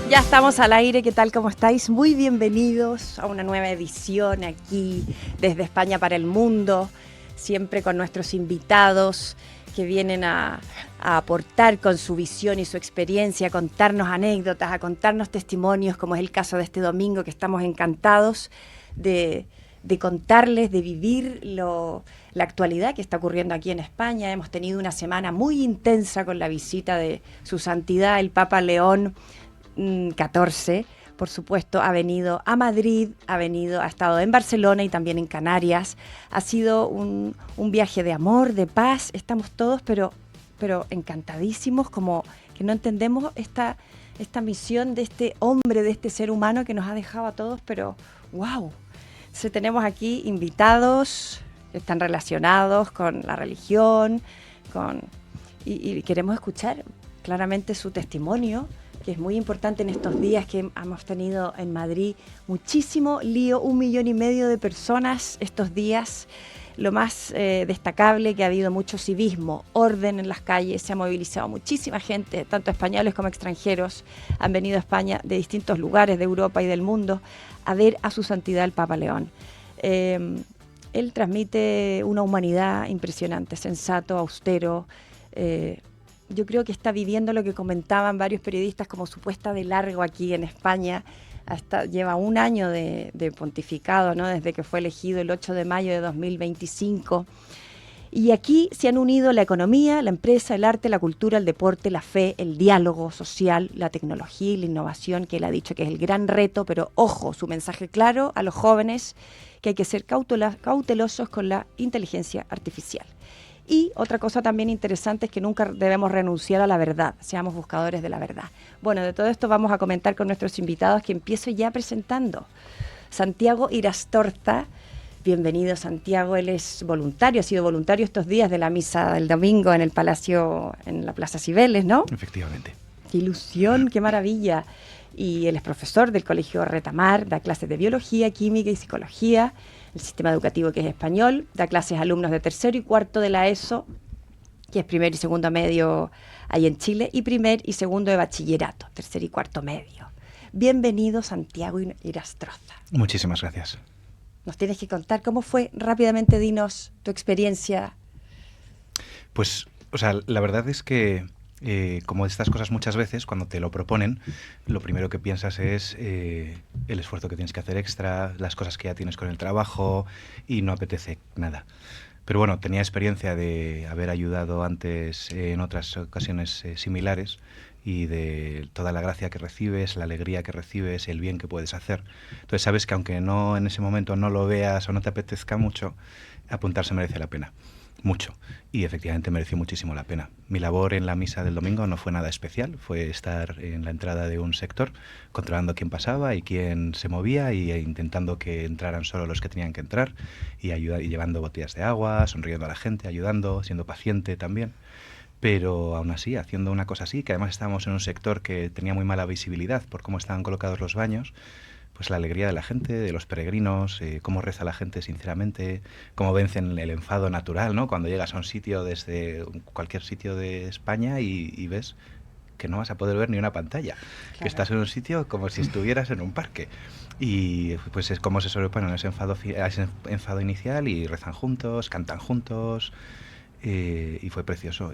Ya estamos al aire, ¿qué tal? ¿Cómo estáis? Muy bienvenidos a una nueva edición aquí desde España para el mundo, siempre con nuestros invitados que vienen a aportar con su visión y su experiencia, a contarnos anécdotas, a contarnos testimonios, como es el caso de este domingo, que estamos encantados de contarles, de vivir la actualidad que está ocurriendo aquí en España. Hemos tenido una semana muy intensa con la visita de Su Santidad, el Papa León XIV, por supuesto, ha venido a Madrid, ha estado en Barcelona y también en Canarias. Ha sido un viaje de amor, de paz. Estamos todos, pero encantadísimos, como que no entendemos esta misión de este hombre, de este ser humano que nos ha dejado a todos, pero wow. Entonces, tenemos aquí invitados que están relacionados con la religión, y queremos escuchar claramente su testimonio, que es muy importante en estos días que hemos tenido en Madrid muchísimo lío, 1,5 millones de personas estos días. Lo más destacable, que ha habido mucho civismo, orden en las calles, se ha movilizado muchísima gente, tanto españoles como extranjeros, han venido a España de distintos lugares de Europa y del mundo a ver a Su Santidad el Papa León. Él transmite una humanidad impresionante, sensato, austero. Yo creo que está viviendo lo que comentaban varios periodistas como su puesta de largo aquí en España. Lleva 1 año de pontificado, ¿no? Desde que fue elegido el 8 de mayo de 2025. Y aquí se han unido la economía, la empresa, el arte, la cultura, el deporte, la fe, el diálogo social, la tecnología y la innovación, que él ha dicho que es el gran reto, pero ojo, su mensaje claro a los jóvenes, que hay que ser cautelosos con la inteligencia artificial. Y otra cosa también interesante es que nunca debemos renunciar a la verdad, seamos buscadores de la verdad. Bueno, de todo esto vamos a comentar con nuestros invitados, que empiezo ya presentando. Santiago Irastorza, bienvenido Santiago, él es voluntario, ha sido voluntario estos días de la misa del domingo en el Palacio, en la Plaza Cibeles, ¿no? Efectivamente. ¡Qué ilusión, qué maravilla! Y él es profesor del Colegio Retamar, da clases de biología, química y psicología, el sistema educativo que es español, da clases a alumnos de 3º y 4º de la ESO, que es 1er y 2º medio ahí en Chile, y 1er y 2º de bachillerato, 3er y 4º medio. Bienvenido, Santiago Irastorza. Muchísimas gracias. Nos tienes que contar cómo fue, rápidamente dinos tu experiencia. Pues, la verdad es que como estas cosas muchas veces, cuando te lo proponen, lo primero que piensas es el esfuerzo que tienes que hacer extra, las cosas que ya tienes con el trabajo, y no apetece nada. Pero bueno, tenía experiencia de haber ayudado antes en otras ocasiones similares, y de toda la gracia que recibes, la alegría que recibes, el bien que puedes hacer. Entonces sabes que aunque no en ese momento no lo veas o no te apetezca mucho, apuntarse merece la pena. Mucho. Y efectivamente mereció muchísimo la pena. Mi labor en la misa del domingo no fue nada especial, fue estar en la entrada de un sector, controlando quién pasaba y quién se movía, e intentando que entraran solo los que tenían que entrar, y llevando botellas de agua, sonriendo a la gente, ayudando, siendo paciente también. Pero aún así, haciendo una cosa así, que además estábamos en un sector que tenía muy mala visibilidad por cómo estaban colocados los baños, pues la alegría de la gente, de los peregrinos, cómo reza la gente sinceramente, cómo vencen el enfado natural, ¿no? Cuando llegas a un sitio, desde cualquier sitio de España, y ves que no vas a poder ver ni una pantalla, claro, que estás en un sitio como si estuvieras en un parque. Y pues es como se sobreponen a ese enfado inicial, y rezan juntos, cantan juntos. Y fue precioso.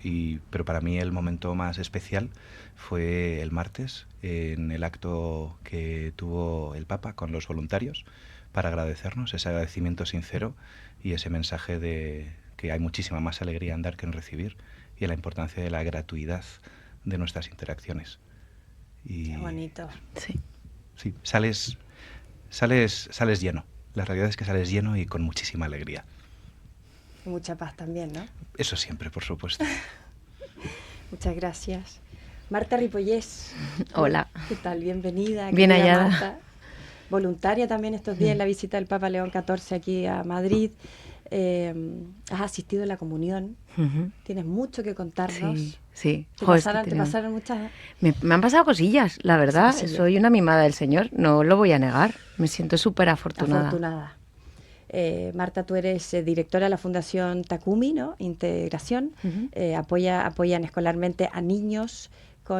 Pero para mí el momento más especial fue el martes, en el acto que tuvo el Papa con los voluntarios para agradecernos, ese agradecimiento sincero y ese mensaje de que hay muchísima más alegría en dar que en recibir, y la importancia de la gratuidad de nuestras interacciones. Y qué bonito. Sí, sales lleno. La realidad es que sales lleno y con muchísima alegría. Y mucha paz también, ¿no? Eso siempre, por supuesto. Muchas gracias. Marta Ripollés. Hola. ¿Qué tal? Bienvenida. Bien hallada. Marta. Voluntaria también estos días en la visita del Papa León XIV aquí a Madrid. Has asistido a la comunión. Tienes mucho que contarnos. Sí. ¿Te pasaron muchas...? Me han pasado cosillas, la verdad. Sí. Soy una mimada del Señor, no lo voy a negar. Me siento súper afortunada. Marta, tú eres directora de la Fundación Takumi, ¿no? Integración. Apoyan escolarmente a niños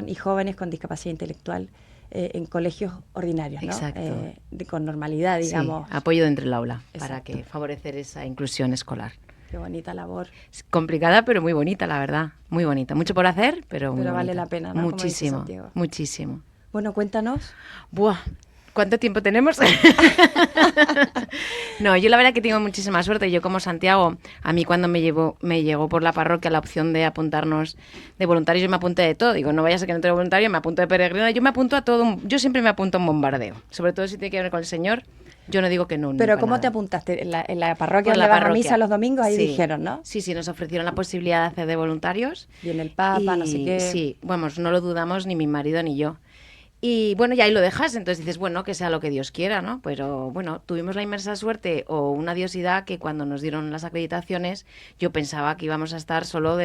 y jóvenes con discapacidad intelectual. en colegios ordinarios, ¿no? Exacto. Con normalidad, digamos. Sí, apoyo dentro del aula. Exacto. Para que favorecer esa inclusión escolar. Qué bonita labor. Es complicada, pero muy bonita, la verdad. Muy bonita. Mucho por hacer, pero muy vale bonita. la pena, ¿no? Muchísimo, muchísimo. Bueno, cuéntanos. Buah, ¿cuánto tiempo tenemos? No, yo la verdad que tengo muchísima suerte. Yo como Santiago, a mí cuando me llegó por la parroquia la opción de apuntarnos de voluntarios, yo me apunté de todo. Digo, no vaya a ser que no tenga voluntario, me apunto de peregrino. Yo me apunto a todo. Yo siempre me apunto a un bombardeo. Sobre todo si tiene que ver con el Señor. Yo no digo que no. Pero ¿cómo te apuntaste? ¿En la parroquia donde vas a misa los domingos? Ahí dijeron, ¿no? Sí, nos ofrecieron la posibilidad de hacer de voluntarios. Viene el Papa, no sé qué. Sí, vamos, no lo dudamos ni mi marido ni yo. Y bueno, ya ahí lo dejas, entonces dices, bueno, que sea lo que Dios quiera, ¿no? Pero bueno, tuvimos la inmensa suerte o una diosidad que cuando nos dieron las acreditaciones yo pensaba que íbamos a estar solo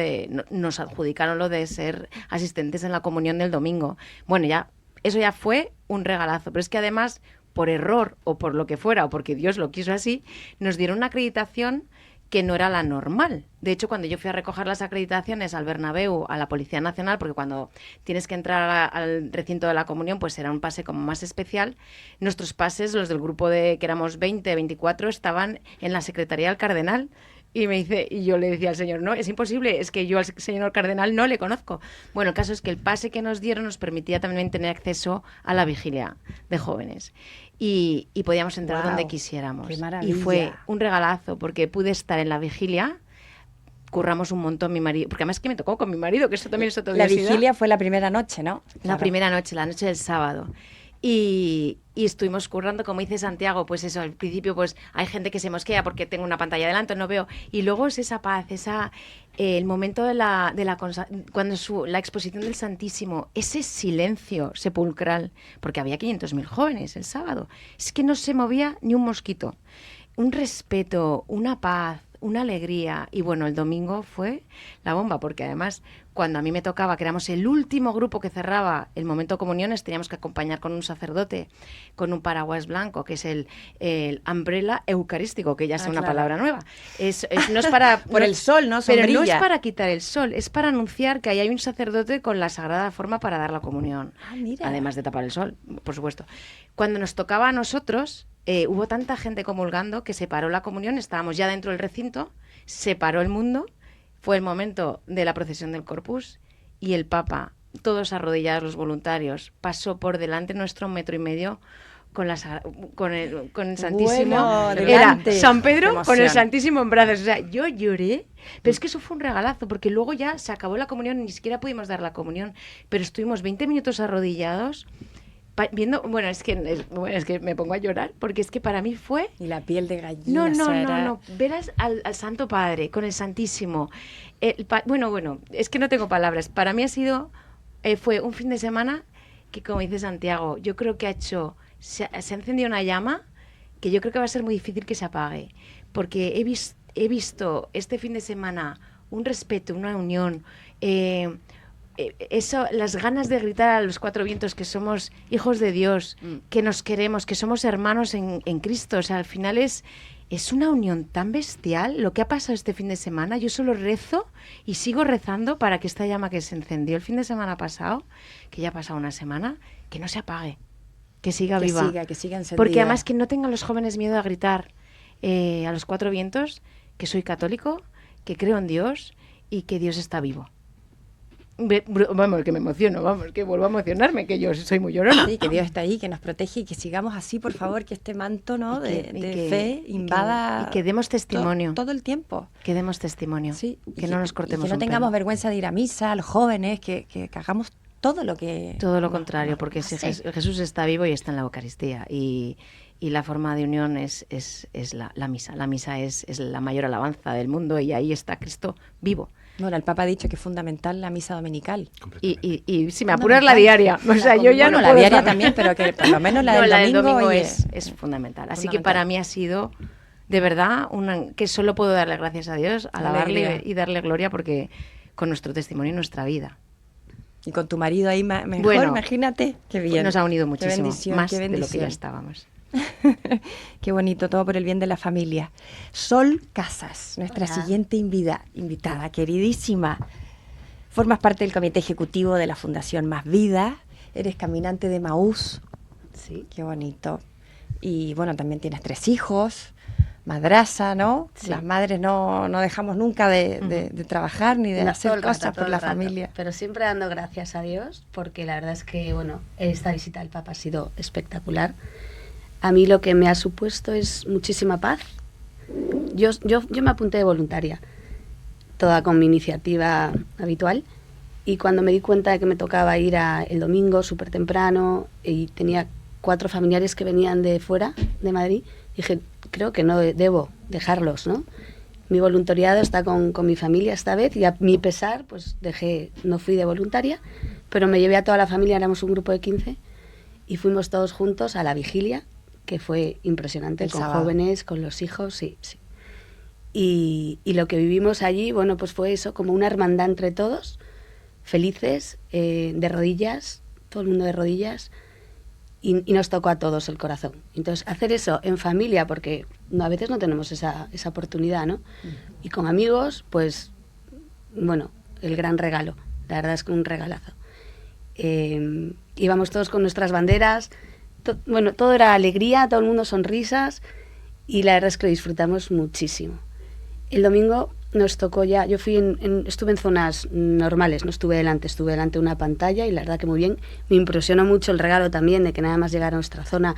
nos adjudicaron lo de ser asistentes en la comunión del domingo. Bueno, eso ya fue un regalazo, pero es que además, por error o por lo que fuera, o porque Dios lo quiso así, nos dieron una acreditación que no era la normal. De hecho, cuando yo fui a recoger las acreditaciones al Bernabéu, a la Policía Nacional, porque cuando tienes que entrar al recinto de la comunión, pues era un pase como más especial, nuestros pases, los del grupo que éramos 20, 24, estaban en la Secretaría del Cardenal. Y yo le decía al señor, no, es imposible, es que yo al señor cardenal no le conozco. Bueno, el caso es que el pase que nos dieron nos permitía también tener acceso a la vigilia de jóvenes. Y podíamos entrar donde quisiéramos. ¡Qué maravilla! Y fue un regalazo, porque pude estar en la vigilia, curramos un montón mi marido, porque además que me tocó con mi marido, que eso también es otra diosidad. La vigilia fue la primera noche, ¿no? La primera noche, la noche del sábado. Y estuvimos currando, como dice Santiago, pues eso, al principio pues hay gente que se mosquea porque tengo una pantalla delante, no veo, y luego es esa paz, el momento cuando la exposición del Santísimo, ese silencio sepulcral, porque había 500.000 jóvenes el sábado, es que no se movía ni un mosquito, un respeto, una paz, una alegría. Y bueno, el domingo fue la bomba, porque además cuando a mí me tocaba, que éramos el último grupo que cerraba el momento de comuniones, teníamos que acompañar con un sacerdote, con un paraguas blanco, que es el umbrella eucarístico, que ya es una palabra nueva. No es para... Por el sol, ¿no? Sombrilla. Pero no es para quitar el sol, es para anunciar que ahí hay un sacerdote con la sagrada forma para dar la comunión. Ah, mira. Además de tapar el sol, por supuesto. Cuando nos tocaba a nosotros... hubo tanta gente comulgando que se paró la comunión, estábamos ya dentro del recinto, se paró el mundo, fue el momento de la procesión del Corpus y el Papa, todos arrodillados los voluntarios, pasó por delante nuestro 1,5 metros con el Santísimo. Bueno, era San Pedro con el Santísimo en brazos. O sea, yo lloré, pero es que eso fue un regalazo, porque luego ya se acabó la comunión, ni siquiera pudimos dar la comunión, pero estuvimos 20 minutos arrodillados viendo, bueno, es que me pongo a llorar, porque es que para mí fue... Y la piel de gallina. No. Ver al Santo Padre con el Santísimo. Bueno, es que no tengo palabras. Para mí fue un fin de semana que, como dice Santiago, yo creo que se ha encendido una llama que yo creo que va a ser muy difícil que se apague, porque he visto este fin de semana un respeto, una unión, las ganas de gritar a los cuatro vientos que somos hijos de Dios, que nos queremos, que somos hermanos en Cristo. O sea, al final es una unión tan bestial lo que ha pasado este fin de semana. Yo solo rezo y sigo rezando para que esta llama que se encendió el fin de semana pasado, que ya ha pasado una semana, que no se apague, que siga viva. Que siga encendida. Porque además que no tengan los jóvenes miedo a gritar a los cuatro vientos que soy católico, que creo en Dios y que Dios está vivo. Vamos, que me emociono, que vuelvo a emocionarme, que yo soy muy llorona. Sí, que Dios está ahí, que nos protege y que sigamos así, por favor, que este manto, ¿no? de fe invada... Y que demos testimonio. Todo el tiempo. Que demos testimonio. Sí. Que no nos cortemos. Y que no tengamos vergüenza de ir a misa, los jóvenes, que hagamos todo lo que... Todo lo contrario, porque Jesús está vivo y está en la Eucaristía. Y la forma de unión es la misa. La misa es la mayor alabanza del mundo y ahí está Cristo vivo. Bueno, el Papa ha dicho que es fundamental la misa dominical. Y si me apuras la diaria. O sea, yo ya no la diaria también, pero que por lo menos la del domingo es fundamental. Así que para mí ha sido, de verdad, que solo puedo darle gracias a Dios, alabarle y darle gloria, porque con nuestro testimonio y nuestra vida. Y con tu marido ahí mejor, bueno, imagínate. Qué bien. Nos ha unido muchísimo, más de lo que ya estábamos. Qué bonito, todo por el bien de la familia. Sol Casas, nuestra siguiente invitada, queridísima. Formas parte del comité ejecutivo de la Fundación Más Vida eres caminante de Maús. Sí. Qué bonito. Y bueno, también tienes 3 hijos, madraza, ¿no? Sí. Las madres no dejamos nunca de trabajar ni de No, todo hacer el rato, cosas todo por la el rato. familia. Pero siempre dando gracias a Dios, porque la verdad es que, bueno, esta visita del Papa ha sido espectacular. A mí lo que me ha supuesto es muchísima paz. Yo me apunté de voluntaria, toda con mi iniciativa habitual, y cuando me di cuenta de que me tocaba ir el domingo súper temprano y tenía 4 familiares que venían de fuera, de Madrid, dije, creo que no debo dejarlos, ¿no? Mi voluntariado está con mi familia esta vez y a mi pesar, pues no fui de voluntaria, pero me llevé a toda la familia, éramos un grupo de 15 y fuimos todos juntos a la vigilia, que fue impresionante, El con sábado. jóvenes, con los hijos, sí, sí. Y lo que vivimos allí, bueno, pues fue eso, como una hermandad entre todos, felices, de rodillas, todo el mundo de rodillas, y nos tocó a todos el corazón. Entonces, hacer eso en familia, porque a veces no tenemos esa oportunidad, ¿no? Y con amigos, pues, bueno, el gran regalo. La verdad es que un regalazo. Íbamos todos con nuestras banderas, bueno, todo era alegría, todo el mundo sonrisas, y la verdad es que lo disfrutamos muchísimo. El domingo nos tocó ya, yo estuve en zonas normales, no estuve delante de una pantalla y la verdad que muy bien. Me impresionó mucho el regalo también de que nada más llegar a nuestra zona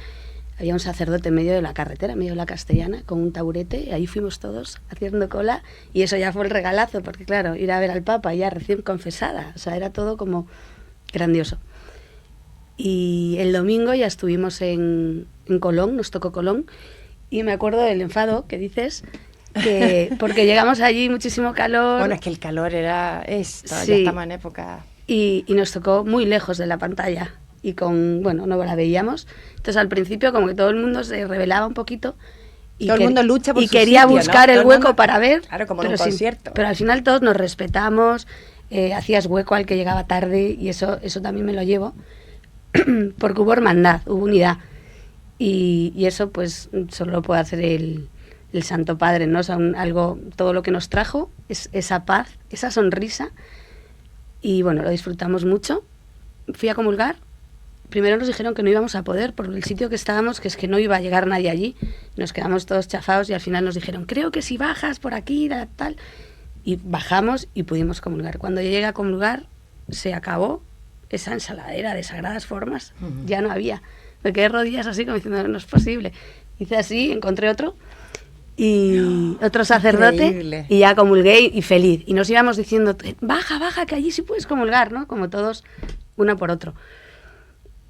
había un sacerdote en medio de la carretera, en medio de la Castellana, con un taburete, y ahí fuimos todos haciendo cola y eso ya fue el regalazo, porque claro, ir a ver al Papa ya recién confesada, o sea, era todo como grandioso. Y el domingo ya estuvimos en Colón, nos tocó Colón, y me acuerdo del enfado que dices, porque llegamos allí, muchísimo calor. Bueno, es que el calor ya Sí. estamos en época... Y nos tocó muy lejos de la pantalla y no la veíamos. Entonces al principio como que todo el mundo se rebelaba un poquito y Todo el mundo lucha por y su quería sitio, ¿no? buscar Todo el el hueco mundo- para ver. Claro, como en un pero concierto. Pero al final todos nos respetamos, hacías hueco al que llegaba tarde y eso también me lo llevo porque hubo hermandad, hubo unidad y eso pues solo lo puede hacer el Santo Padre, ¿no? O sea, todo lo que nos trajo es esa paz, esa sonrisa. Y bueno, lo disfrutamos mucho. Fui a comulgar. Primero nos dijeron que no íbamos a poder por el sitio que estábamos, que es que no iba a llegar nadie allí. Nos quedamos todos chafados y al final nos dijeron, creo que si bajas por aquí, tal. Y bajamos y pudimos comulgar. Cuando yo llegué a comulgar, se acabó esa ensaladera de sagradas formas. Ya no había. Me quedé de rodillas así como diciendo, no es posible. Hice así, encontré otro sacerdote Increíble. y ya comulgué y feliz. Y nos íbamos diciendo, baja, que allí sí puedes comulgar, ¿no? Como todos, uno por otro.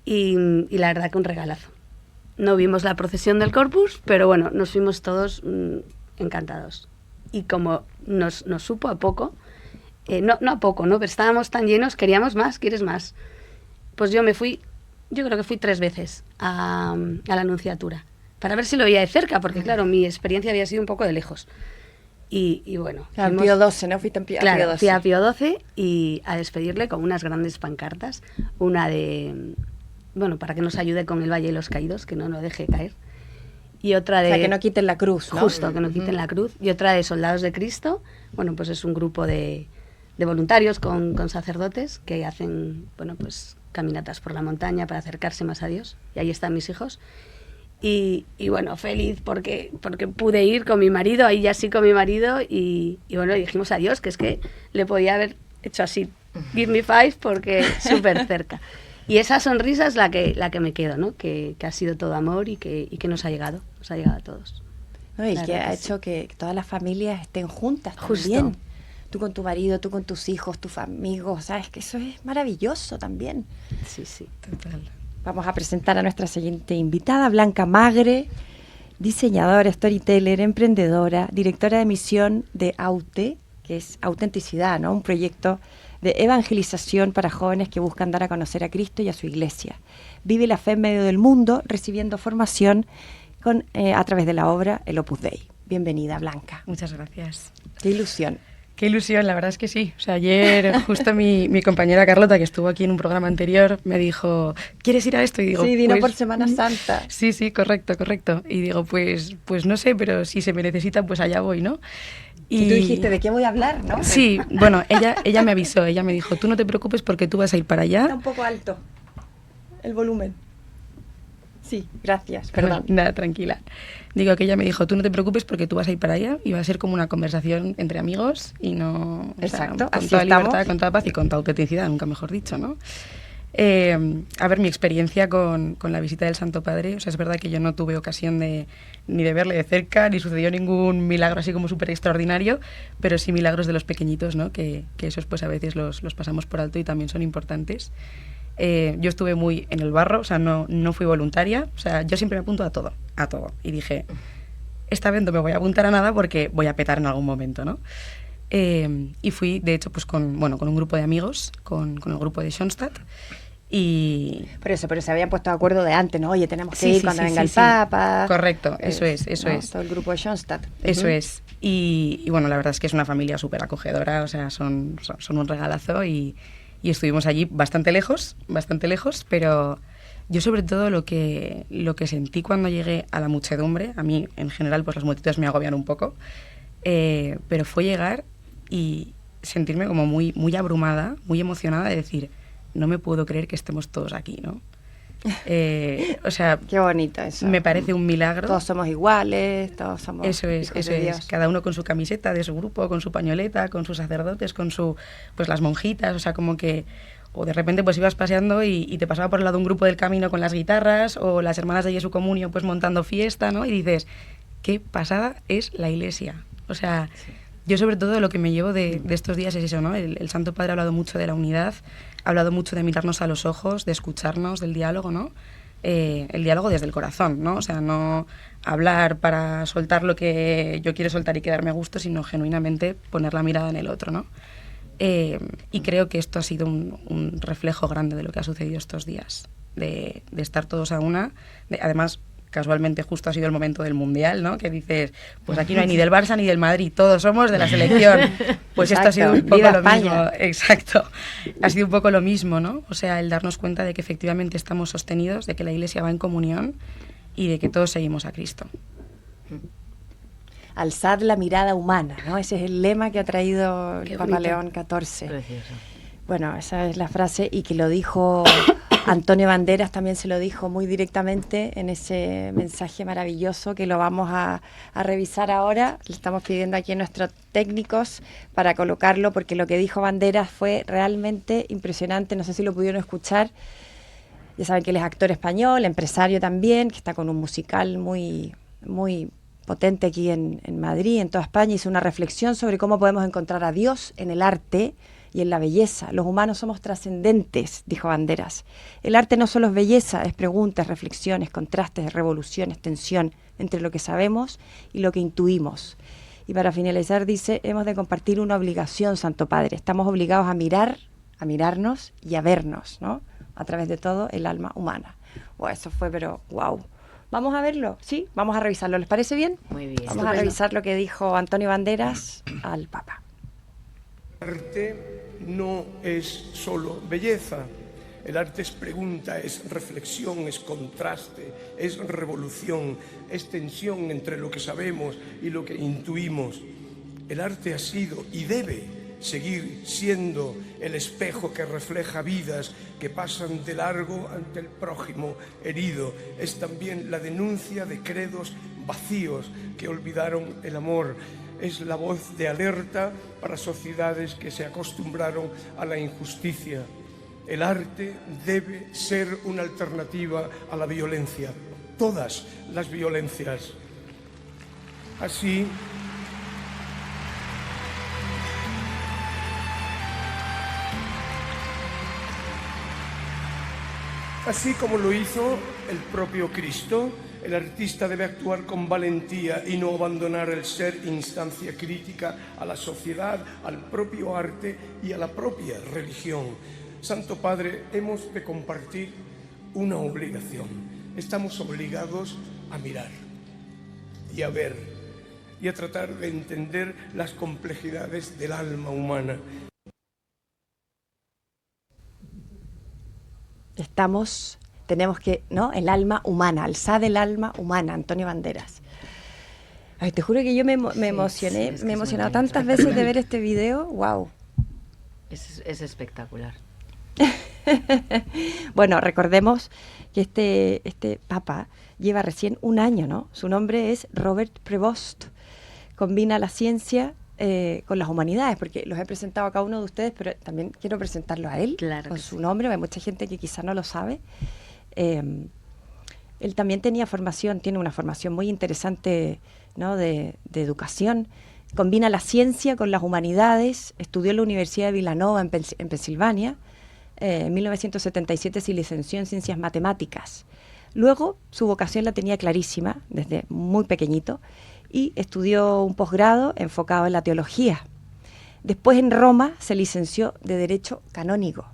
Y la verdad que un regalazo. No vimos la procesión del Corpus, pero bueno, nos fuimos todos encantados. Y como nos supo a poco, no a poco, ¿no? Pero estábamos tan llenos, queríamos más, ¿quieres más? Pues yo creo que fui 3 veces a la Anunciatura, para ver si lo veía de cerca, porque claro, mi experiencia había sido un poco de lejos. Y bueno, Claro, fuimos- Pío XII, ¿no? Fuiste en Pío Claro, XII. fui a Pío XII y a despedirle con unas grandes pancartas, una de, para que nos ayude con el Valle de los Caídos, que no lo deje caer, y otra O de... sea, que no quiten la cruz, ¿no? Justo, que no quiten la cruz, y otra de Soldados de Cristo, pues es un grupo de voluntarios con sacerdotes que hacen, caminatas por la montaña para acercarse más a Dios, y ahí están mis hijos. Y bueno, feliz porque pude ir con mi marido, ahí ya sí con mi marido, y dijimos adiós, que es que le podía haber hecho así, give me 5, porque súper cerca. Y esa sonrisa es la que me quedo, ¿no? Que ha sido todo amor y que nos ha llegado a todos. ¿No? Y La que verdad ha que hecho que todas las familias estén juntas Justo. también. Tú con tu marido, tú con tus hijos, tus amigos, ¿sabes? Que eso es maravilloso también. Sí, sí. Total. Vamos a presentar a nuestra siguiente invitada, Blanca Magre, diseñadora, storyteller, emprendedora, directora de misión de AUTE, que es Autenticidad, ¿no? Un proyecto de evangelización para jóvenes que buscan dar a conocer a Cristo y a su iglesia. Vive la fe en medio del mundo, recibiendo formación a través de la obra El Opus Dei. Bienvenida, Blanca. Muchas gracias. Qué ilusión. Qué ilusión, la verdad es que sí. O sea, ayer justo mi compañera Carlota, que estuvo aquí en un programa anterior, me dijo, ¿quieres ir a esto? Y digo, Sí, vino pues, por Semana Santa. Sí, correcto. Y digo, pues no sé, pero si se me necesita, pues allá voy, ¿no? Y tú dijiste, ¿de qué voy a hablar, no? Sí, bueno, ella me avisó, ella me dijo, tú no te preocupes porque tú vas a ir para Está allá. un poco alto. el volumen. Sí, gracias, perdón. Nada, tranquila. Digo que ella me dijo, tú no te preocupes porque tú vas a ir para allá y va a ser como una conversación entre amigos y no... Exacto, o sea, con así toda estamos. libertad, con toda paz y con toda autenticidad, nunca mejor dicho, ¿no? A ver, mi experiencia con la visita del Santo Padre, o sea, es verdad que yo no tuve ocasión ni de verle de cerca, ni sucedió ningún milagro así como súper extraordinario, pero sí milagros de los pequeñitos, ¿no? Que esos pues a veces los pasamos por alto y también son importantes. Yo estuve muy en el barro, o sea, no fui voluntaria, o sea, yo siempre me apunto a todo, y dije, esta vez no me voy a apuntar a nada porque voy a petar en algún momento, ¿no? Y fui, de hecho, pues con un grupo de amigos, con el grupo de Schoenstatt. Y... Pero se habían puesto de acuerdo de antes, ¿no? Oye, tenemos que ir cuando venga el Papa. Correcto, eso es. Todo el grupo de Schoenstatt. Eso es. Y bueno, la verdad es que es una familia súper acogedora, o sea, son un regalazo y estuvimos allí bastante lejos, pero yo sobre todo lo que sentí cuando llegué a la muchedumbre, a mí en general pues las multitudes me agobian un poco, pero fue llegar y sentirme como muy, muy abrumada, muy emocionada de decir, no me puedo creer que estemos todos aquí, ¿no? O sea, qué bonito eso. Me parece un milagro. Todos somos iguales, todos somos hijos de Dios. Cada uno con su camiseta de su grupo, con su pañoleta, con sus sacerdotes, con pues las monjitas, o sea, como que o de repente pues ibas paseando y te pasaba por el lado un grupo del camino con las guitarras o las hermanas de Jesu Comunio pues montando fiesta, ¿no? Y dices, qué pasada es la Iglesia. O sea, yo sobre todo lo que me llevo de estos días es eso, ¿no? El Santo Padre ha hablado mucho de la unidad, ha hablado mucho de mirarnos a los ojos, de escucharnos, del diálogo, ¿no? El diálogo desde el corazón, ¿no? O sea, no hablar para soltar lo que yo quiero soltar y quedarme a gusto, sino genuinamente poner la mirada en el otro, ¿no? Y creo que esto ha sido un reflejo grande de lo que ha sucedido estos días, de estar todos a una, además... Casualmente justo ha sido el momento del Mundial, ¿no? Que dices, pues aquí no hay ni del Barça ni del Madrid, todos somos de la selección. Pues exacto. Esto ha sido un poco Viva lo España. mismo. Exacto. Ha sido un poco lo mismo, ¿no? O sea, el darnos cuenta de que efectivamente estamos sostenidos, de que la Iglesia va en comunión y de que todos seguimos a Cristo. Alzad la mirada humana, ¿no? Ese es el lema que ha traído el Papa León XIV. Precioso. Bueno, esa es la frase y que lo dijo Antonio Banderas, también se lo dijo muy directamente en ese mensaje maravilloso que lo vamos a revisar ahora. Le estamos pidiendo aquí a nuestros técnicos para colocarlo porque lo que dijo Banderas fue realmente impresionante. No sé si lo pudieron escuchar. Ya saben que él es actor español, empresario también, que está con un musical muy, muy potente aquí en Madrid, en toda España. Hizo una reflexión sobre cómo podemos encontrar a Dios en el arte y en la belleza. Los humanos somos trascendentes, dijo Banderas. El arte no solo es belleza, es preguntas, reflexiones, contrastes, revoluciones, tensión entre lo que sabemos y lo que intuimos. Y para finalizar dice, hemos de compartir una obligación, Santo Padre. Estamos obligados a mirarnos y a vernos, ¿no? A través de todo el alma humana. Bueno, eso fue, pero wow. ¿Vamos a verlo? ¿Sí? Vamos a revisarlo. ¿Les parece bien? Muy bien. Vamos a revisar lo que dijo Antonio Banderas al Papa. El arte no es solo belleza. El arte es pregunta, es reflexión, es contraste, es revolución, es tensión entre lo que sabemos y lo que intuimos. El arte ha sido y debe seguir siendo el espejo que refleja vidas que pasan de largo ante el prójimo herido. Es también la denuncia de credos vacíos que olvidaron el amor. Es la voz de alerta para sociedades que se acostumbraron a la injusticia. El arte debe ser una alternativa a la violencia, todas las violencias. Así como lo hizo el propio Cristo, el artista debe actuar con valentía y no abandonar el ser instancia crítica a la sociedad, al propio arte y a la propia religión. Santo Padre, hemos de compartir una obligación. Estamos obligados a mirar y a ver y a tratar de entender las complejidades del alma humana. Tenemos que, ¿no? El alma humana, alzad el alma humana, Antonio Banderas. Ay, te juro que yo me emocioné, es que me he es emocionado muy tantas veces de ver este video, wow. Es espectacular. Bueno, recordemos que este papa lleva recién un año, ¿no? Su nombre es Robert Prevost. Combina la ciencia con las humanidades, porque los he presentado a cada uno de ustedes, pero también quiero presentarlo a él, Claro con que su sí. nombre. Hay mucha gente que quizá no lo sabe. Él también tiene una formación muy interesante, ¿no? de educación. Combina la ciencia con las humanidades, estudió en la Universidad de Villanova en Pensilvania. En 1977 se licenció en Ciencias Matemáticas. Luego, su vocación la tenía clarísima, desde muy pequeñito, y estudió un posgrado enfocado en la teología. Después, en Roma, se licenció de Derecho Canónico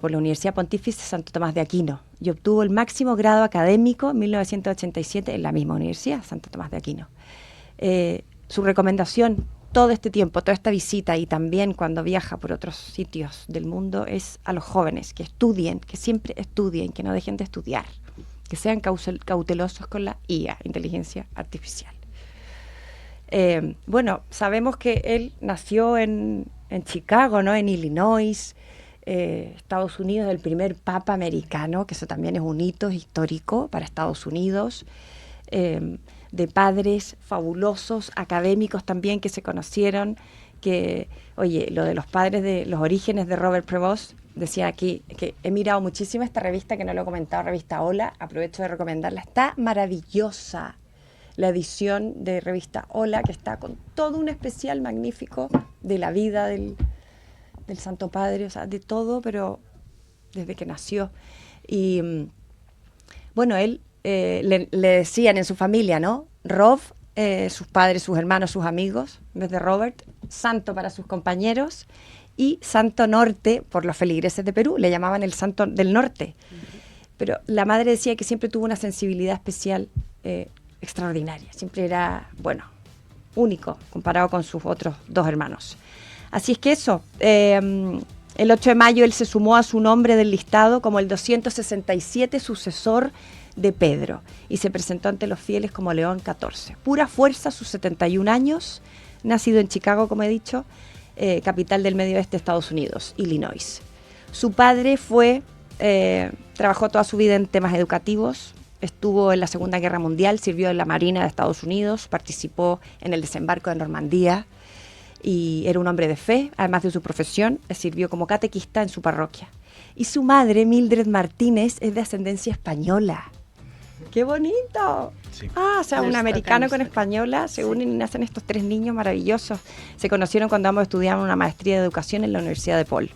por la Universidad Pontificia Santo Tomás de Aquino, y obtuvo el máximo grado académico en 1987 en la misma Universidad, Santo Tomás de Aquino. Su recomendación todo este tiempo, toda esta visita y también cuando viaja por otros sitios del mundo es a los jóvenes que estudien, que siempre estudien, que no dejen de estudiar, que sean cautelosos con la IA, inteligencia artificial. Bueno, sabemos que él nació en Chicago, ¿no? En Illinois, Estados Unidos, el primer papa americano, que eso también es un hito histórico para Estados Unidos. De padres fabulosos, académicos también que se conocieron, que, oye, lo de los padres, de los orígenes de Robert Prevost, decía aquí, que he mirado muchísimo esta revista, que no lo he comentado, revista Hola, aprovecho de recomendarla, está maravillosa la edición de revista Hola, que está con todo un especial magnífico de la vida del Santo Padre, o sea, de todo, pero desde que nació. Y bueno, él le decían en su familia, ¿no? Rob, sus padres, sus hermanos, sus amigos, en vez de Robert, santo para sus compañeros, y Santo Norte por los feligreses de Perú, le llamaban el Santo del Norte. Pero la madre decía que siempre tuvo una sensibilidad especial extraordinaria, siempre era, bueno, único comparado con sus otros dos hermanos. Así es que eso, el 8 de mayo él se sumó a su nombre del listado como el 267 sucesor de Pedro y se presentó ante los fieles como León XIV. Pura fuerza, sus 71 años, nacido en Chicago, como he dicho, capital del medio oeste de Estados Unidos, Illinois. Su padre trabajó toda su vida en temas educativos, estuvo en la Segunda Guerra Mundial, sirvió en la Marina de Estados Unidos, participó en el desembarco de Normandía y era un hombre de fe, además de su profesión, sirvió como catequista en su parroquia. Y su madre, Mildred Martínez, es de ascendencia española. ¡Qué bonito! Sí. O sea, un americano con española se unen y nacen estos tres niños maravillosos. Se conocieron cuando ambos estudiaban una maestría de educación en la Universidad de Paul.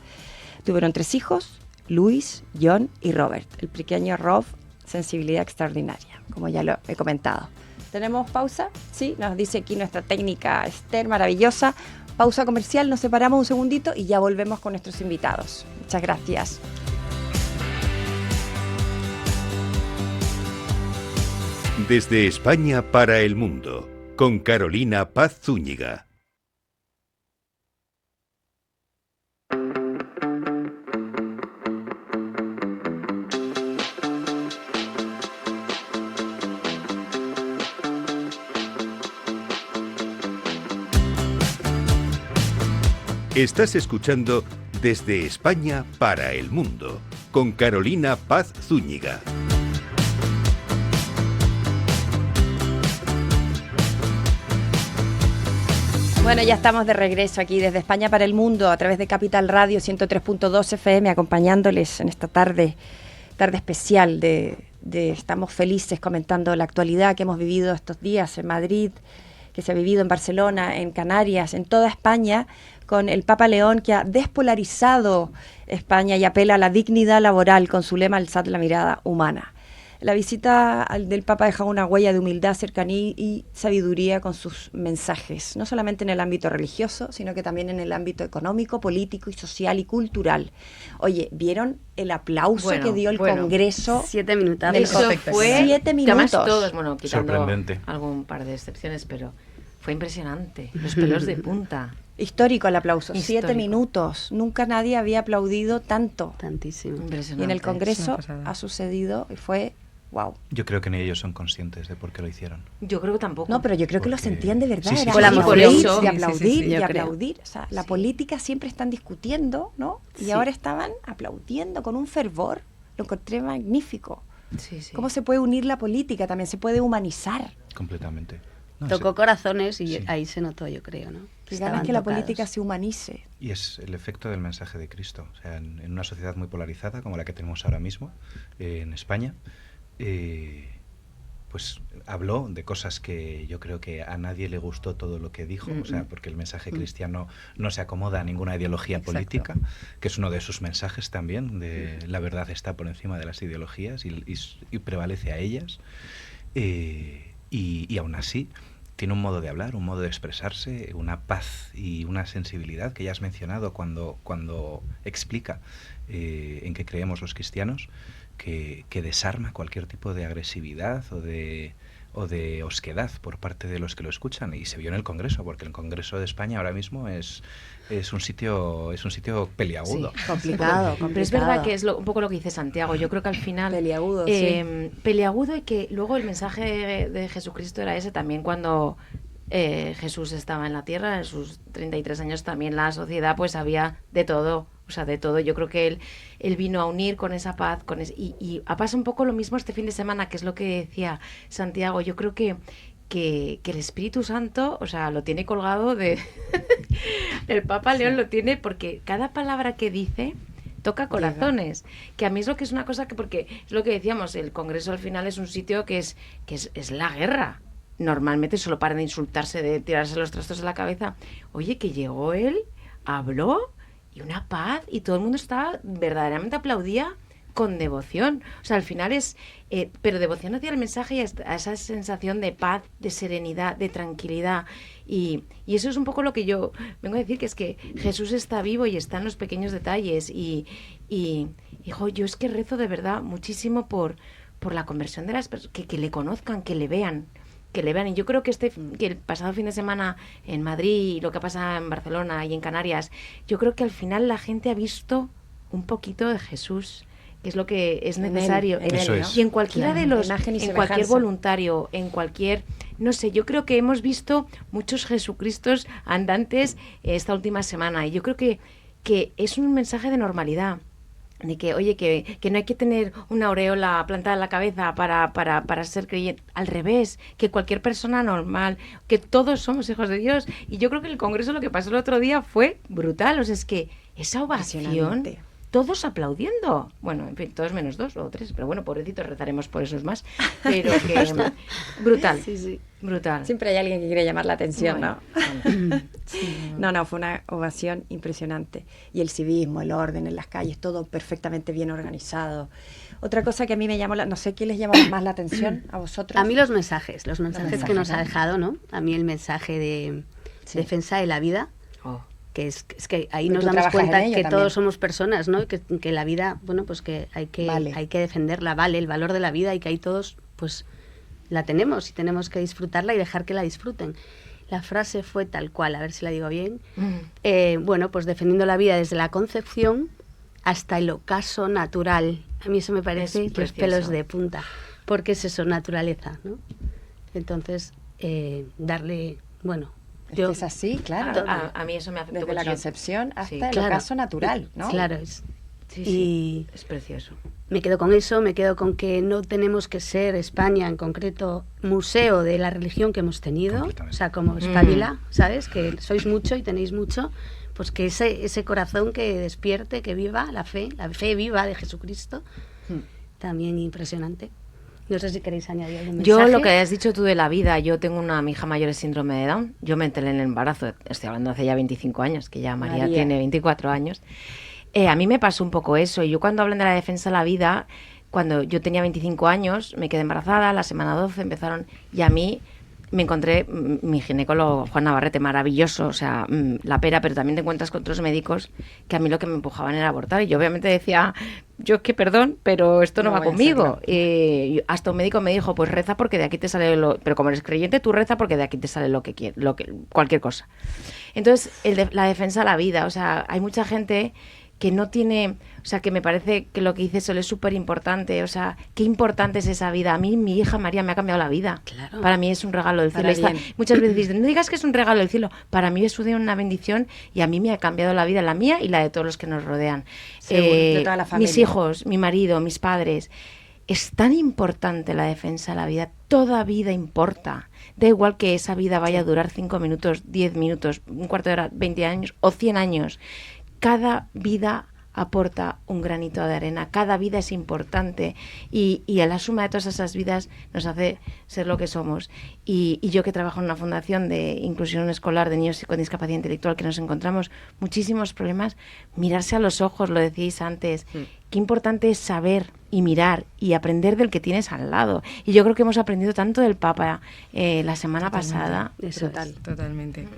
Tuvieron 3 hijos, Luis, John y Robert. El pequeño Rob, sensibilidad extraordinaria, como ya lo he comentado. ¿Tenemos pausa? Sí, nos dice aquí nuestra técnica Esther, maravillosa. Pausa comercial, nos separamos un segundito y ya volvemos con nuestros invitados. Muchas gracias. Desde España para el mundo, con Carolina Paz Zúñiga. Estás escuchando Desde España para el mundo, con Carolina Paz Zúñiga. Bueno, ya estamos de regreso aquí desde España para el mundo a través de Capital Radio 103.2 FM, acompañándoles en esta tarde especial estamos felices comentando la actualidad que hemos vivido estos días en Madrid, que se ha vivido en Barcelona, en Canarias, en toda España, con el Papa León, que ha despolarizado España y apela a la dignidad laboral con su lema "Alzad la mirada humana". La visita del Papa deja una huella de humildad, cercanía y sabiduría con sus mensajes, no solamente en el ámbito religioso, sino que también en el ámbito económico, político y social y cultural. Oye, ¿vieron el aplauso que dio el Congreso? 7 minutos. Eso fue 7 minutos. Además todos, bueno, quitando sorprendente. algún par de excepciones, pero fue impresionante. Los pelos de punta. Histórico el aplauso, 7 Histórico. minutos. Nunca nadie había aplaudido tanto. Tantísimo. Impresionante. Y en el Es Congreso una pasada. ha sucedido y fue wow. Yo creo que ni ellos son conscientes de por qué lo hicieron. Yo creo que tampoco. No, pero yo creo que lo Porque- sentían de verdad. Sí, sí, Era sí, sí. aplaudir, Por eso. de Sí, aplaudir, sí, sí, de yo creo. aplaudir. O sea, la Sí. política siempre están discutiendo, ¿no? Y ahora estaban aplaudiendo con un fervor. Lo encontré magnífico. Sí, sí. ¿Cómo se puede unir la política? También se puede humanizar. Completamente. No, Tocó corazones y Sí. ahí se notó, yo creo, ¿no? Que Estaban ganas que la tocados. política se humanice. Y es el efecto del mensaje de Cristo. O sea, en una sociedad muy polarizada como la que tenemos ahora mismo, en España, pues habló de cosas que yo creo que a nadie le gustó todo lo que dijo, o sea, porque el mensaje cristiano no se acomoda a ninguna ideología Exacto. política, que es uno de sus mensajes también, de la verdad está por encima de las ideologías y prevalece a ellas. Y aún así tiene un modo de hablar, un modo de expresarse, una paz y una sensibilidad que ya has mencionado cuando explica en qué creemos los cristianos, que desarma cualquier tipo de agresividad o de osquedad por parte de los que lo escuchan. Y se vio en el Congreso, porque el Congreso de España ahora mismo es un sitio peliagudo. Sí, complicado, Pero es verdad que es un poco lo que dice Santiago. Yo creo que al final... Peliagudo, sí. Peliagudo, y que luego el mensaje de Jesucristo era ese también cuando Jesús estaba en la tierra, en sus 33 años también la sociedad pues había de todo, o sea, de todo. Yo creo que él vino a unir con esa paz, y pasa un poco lo mismo este fin de semana, que es lo que decía Santiago. Yo creo que el Espíritu Santo, o sea, lo tiene colgado de... el Papa León lo tiene, porque cada palabra que dice toca corazones, que a mí es lo que es una cosa que, porque es lo que decíamos, el Congreso al final es un sitio que es la guerra. Normalmente solo paran de insultarse, de tirarse los trastos de la cabeza. Oye, que llegó él, habló, y una paz, y todo el mundo estaba, verdaderamente aplaudía con devoción. O sea, al final es... pero devoción hacia el mensaje y a esa sensación de paz, de serenidad, de tranquilidad. Y eso es un poco lo que yo vengo a decir, que es que Jesús está vivo y está en los pequeños detalles. Y jo, yo es que rezo de verdad muchísimo por la conversión de las personas, que le conozcan, que le vean. Y yo creo que que el pasado fin de semana en Madrid, y lo que pasa en Barcelona y en Canarias, yo creo que al final la gente ha visto un poquito de Jesús, que es lo que es necesario. En él, Eso ¿no? es. Y en cualquiera de los, Imagen y en cualquier semejanza. voluntario, en cualquier, no sé, yo creo que hemos visto muchos Jesucristos andantes esta última semana, y yo creo que es un mensaje de normalidad. De que, oye, que no hay que tener una aureola plantada en la cabeza para ser creyente. Al revés, que cualquier persona normal, que todos somos hijos de Dios. Y yo creo que en el Congreso lo que pasó el otro día fue brutal. O sea, es que esa ovación, Impresionante. todos aplaudiendo. Bueno, en fin, todos menos 2 o 3. Pero bueno, pobrecitos, rezaremos por esos más. Pero que brutal, Sí, sí. brutal. Siempre hay alguien que quiere llamar la atención, Bueno, ¿no? No, fue una ovación impresionante. Y el civismo, el orden en las calles, todo perfectamente bien organizado. Otra cosa que a mí me llamó, no sé qué les llamó más la atención a vosotros. A mí los mensajes que nos ¿no? ha dejado, ¿no? A mí el mensaje de defensa de la vida, Oh. que es que ahí Pero nos tú damos trabajas cuenta en ello que también. todos somos personas, ¿no? Y que la vida, bueno, pues que hay Vale. que defenderla, vale, el valor de la vida, y que ahí todos, pues, la tenemos y tenemos que disfrutarla y dejar que la disfruten. La frase fue tal cual, a ver si la digo bien. Bueno, pues defendiendo la vida desde la concepción hasta el ocaso natural. A mí eso me parece Es los precioso. pelos de punta, porque es eso, naturaleza, ¿no? Entonces, darle, bueno, Es que es así, claro. A mí eso me afectó Desde la mucho. concepción hasta Sí. el Claro. ocaso natural, ¿no? Claro, es. Sí, Y sí, es precioso. me quedo con eso, me quedo con que no tenemos que ser, España en concreto, museo de la religión que hemos tenido, Completamente. o sea, como Espabila, ¿sabes? Que sois mucho y tenéis mucho, pues que ese corazón que despierte, que viva la fe viva de Jesucristo, también impresionante. No sé si queréis añadir algún mensaje. Yo, lo que has dicho tú de la vida, yo tengo mi hija mayor de síndrome de Down. Yo me enteré en el embarazo, estoy hablando hace ya 25 años, que ya María tiene 24 años. A mí me pasó un poco eso. Y yo cuando hablan de la defensa de la vida, cuando yo tenía 25 años, me quedé embarazada, la semana 12 empezaron, y a mí me encontré mi ginecólogo Juan Navarrete, maravilloso, o sea, la pera, pero también te encuentras con otros médicos que a mí lo que me empujaban era abortar. Y yo obviamente decía, yo es que perdón, pero esto no va voy a conmigo. hacerlo. Y hasta un médico me dijo, pues reza porque de aquí te sale pero como eres creyente, tú reza porque de aquí te sale lo que quieres, cualquier cosa. Entonces, la defensa de la vida, o sea, hay mucha gente que no tiene, o sea, que me parece que lo que dice Sol es súper importante, o sea, qué importante es esa vida. A mí, mi hija María me ha cambiado la vida. Claro. Para mí es un regalo del cielo. Para bien. Muchas veces dicen, no digas que es un regalo del cielo. Para mí es una bendición y a mí me ha cambiado la vida, la mía y la de todos los que nos rodean. Seguro, de toda la familia. Mis hijos, mi marido, mis padres. Es tan importante la defensa de la vida. Toda vida importa. Da igual que esa vida vaya a durar 5 minutos, 10 minutos, un cuarto de hora, 20 años o 100 años. Cada vida aporta un granito de arena, cada vida es importante y a la suma de todas esas vidas nos hace ser lo que somos. Y yo que trabajo en una fundación de inclusión escolar de niños con discapacidad intelectual, que nos encontramos muchísimos problemas, mirarse a los ojos, lo decíais antes, qué importante es saber y mirar y aprender del que tienes al lado. Y yo creo que hemos aprendido tanto del Papa la semana pasada. Eso Totalmente.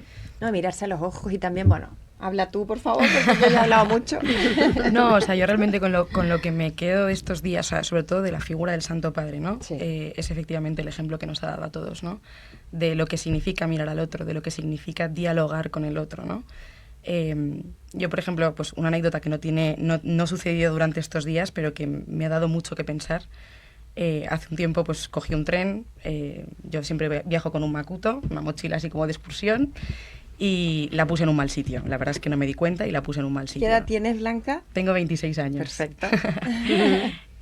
No, mirarse a los ojos y también, bueno, habla tú, por favor, porque yo ya he hablado mucho. No, o sea, yo realmente con lo que me quedo estos días, o sea, sobre todo de la figura del Santo Padre, ¿no? Sí. Es efectivamente el ejemplo que nos ha dado a todos, ¿no? De lo que significa mirar al otro, de lo que significa dialogar con el otro, ¿no? Yo, por ejemplo, pues una anécdota que no sucedió durante estos días, pero que me ha dado mucho que pensar. Hace un tiempo pues cogí un tren, yo siempre viajo con un macuto, una mochila así como de excursión, y la puse en un mal sitio. La verdad es que no me di cuenta y la puse en un mal sitio. ¿Qué edad tienes, Blanca? Tengo 26 años. Perfecto.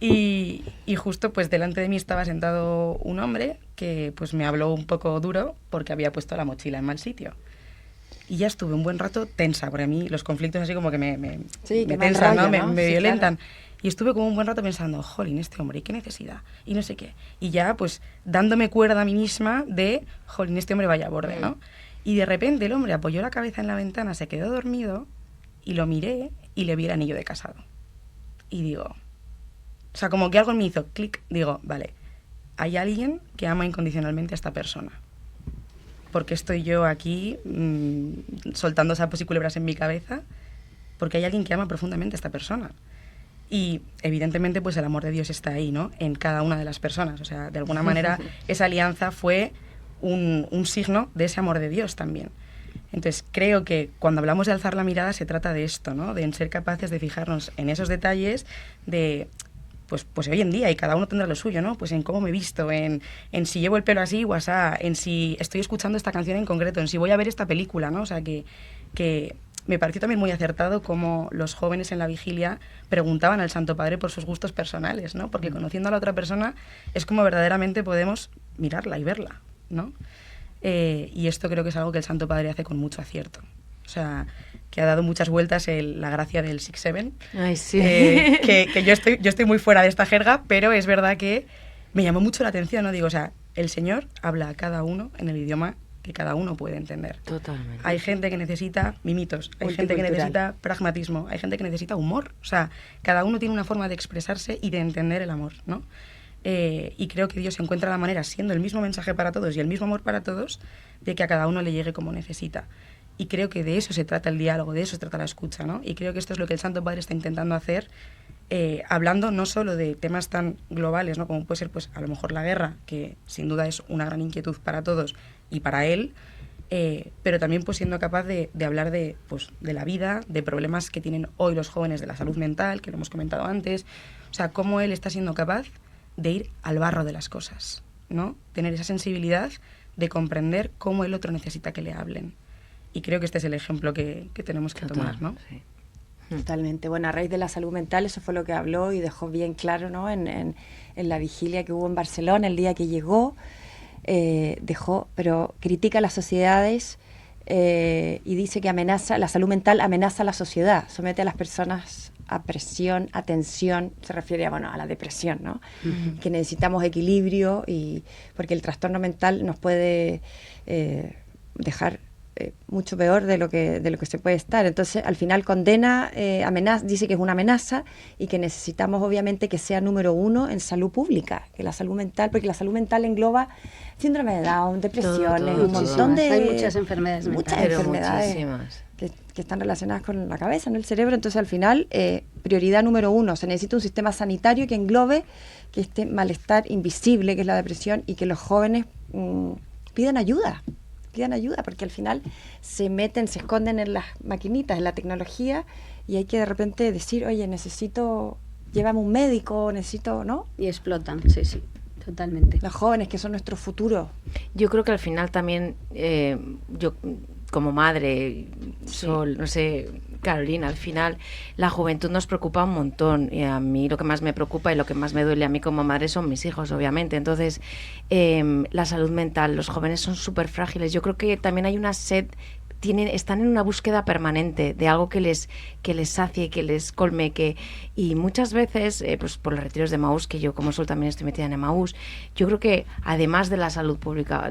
Y justo pues delante de mí estaba sentado un hombre que pues me habló un poco duro porque había puesto la mochila en mal sitio. Y ya estuve un buen rato tensa, porque a mí los conflictos así como que me tensan, ¿no? Me Sí, violentan. claro. Y estuve como un buen rato pensando, jolín, este hombre, ¿y qué necesidad? Y no sé qué. Y ya, pues, dándome cuerda a mí misma de, jolín, este hombre vaya a borde, ¿no? Y de repente el hombre apoyó la cabeza en la ventana, se quedó dormido, y lo miré y le vi el anillo de casado. Y digo, o sea, como que algo me hizo clic, digo, vale, hay alguien que ama incondicionalmente a esta persona. Porque estoy yo aquí soltando sapos y culebras en mi cabeza, porque hay alguien que ama profundamente a esta persona. Y evidentemente pues el amor de Dios está ahí, ¿no? En cada una de las personas. O sea, de alguna manera esa alianza fue un signo de ese amor de Dios también. Entonces creo que cuando hablamos de alzar la mirada se trata de esto, ¿no? De ser capaces de fijarnos en esos detalles de... Pues hoy en día, y cada uno tendrá lo suyo, ¿no? Pues en cómo me he visto, en si llevo el pelo así o asá, en si estoy escuchando esta canción en concreto, en si voy a ver esta película, ¿no? O sea, que me pareció también muy acertado cómo los jóvenes en la vigilia preguntaban al Santo Padre por sus gustos personales, ¿no? Porque conociendo a la otra persona es como verdaderamente podemos mirarla y verla, ¿no? Y esto creo que es algo que el Santo Padre hace con mucho acierto. O sea, que ha dado muchas vueltas la gracia del 6-7. Ay, sí. Que yo estoy muy fuera de esta jerga, pero es verdad que me llamó mucho la atención, ¿no? Digo, o sea, el Señor habla a cada uno en el idioma que cada uno puede entender. Totalmente. Hay gente que necesita mimitos, hay gente que necesita pragmatismo, hay gente que necesita humor. O sea, cada uno tiene una forma de expresarse y de entender el amor, ¿no? Y creo que Dios encuentra la manera, siendo el mismo mensaje para todos y el mismo amor para todos, de que a cada uno le llegue como necesita. Y creo que de eso se trata el diálogo, de eso se trata la escucha, ¿no? Y creo que esto es lo que el Santo Padre está intentando hacer, hablando no solo de temas tan globales, ¿no? Como puede ser, pues, a lo mejor la guerra, que sin duda es una gran inquietud para todos y para él, pero también pues siendo capaz de hablar de la vida, de problemas que tienen hoy los jóvenes, de la salud mental, que lo hemos comentado antes, o sea, cómo él está siendo capaz de ir al barro de las cosas, ¿no? Tener esa sensibilidad de comprender cómo el otro necesita que le hablen. Y creo que este es el ejemplo que tenemos que tomar, ¿no? Sí. Totalmente. Bueno, a raíz de la salud mental, eso fue lo que habló y dejó bien claro, ¿no? En la vigilia que hubo en Barcelona, el día que llegó, pero critica a las sociedades y dice que la salud mental amenaza a la sociedad, somete a las personas a presión, a tensión, se refiere a la depresión, ¿no? Uh-huh. Que necesitamos equilibrio porque el trastorno mental nos puede dejar mucho peor de lo que se puede estar. Entonces, al final condena, dice que es una amenaza y que necesitamos obviamente que sea número uno en salud pública, que la salud mental, porque la salud mental engloba síndrome de Down, depresiones, un montón de... Hay muchas enfermedades enfermedades que están relacionadas con la cabeza, ¿no? El cerebro. Entonces, al final, prioridad número uno, se necesita un sistema sanitario que englobe que este malestar invisible, que es la depresión, y que los jóvenes pidan ayuda, porque al final se esconden en las maquinitas, en la tecnología, y hay que de repente decir, oye, necesito, llévame un médico, necesito, ¿no? Y explotan, sí, sí, totalmente. Los jóvenes que son nuestro futuro. Yo creo que al final también, yo como madre, Sol, no sé, Carolina, al final la juventud nos preocupa un montón, y a mí lo que más me preocupa y lo que más me duele a mí como madre son mis hijos, obviamente. Entonces, la salud mental, los jóvenes son súper frágiles. Yo creo que también hay una sed, están en una búsqueda permanente de algo que les sacie, que les colme, y muchas veces, pues por los retiros de Emaús, que yo como Sol también estoy metida en Emaús, yo creo que además de la salud pública,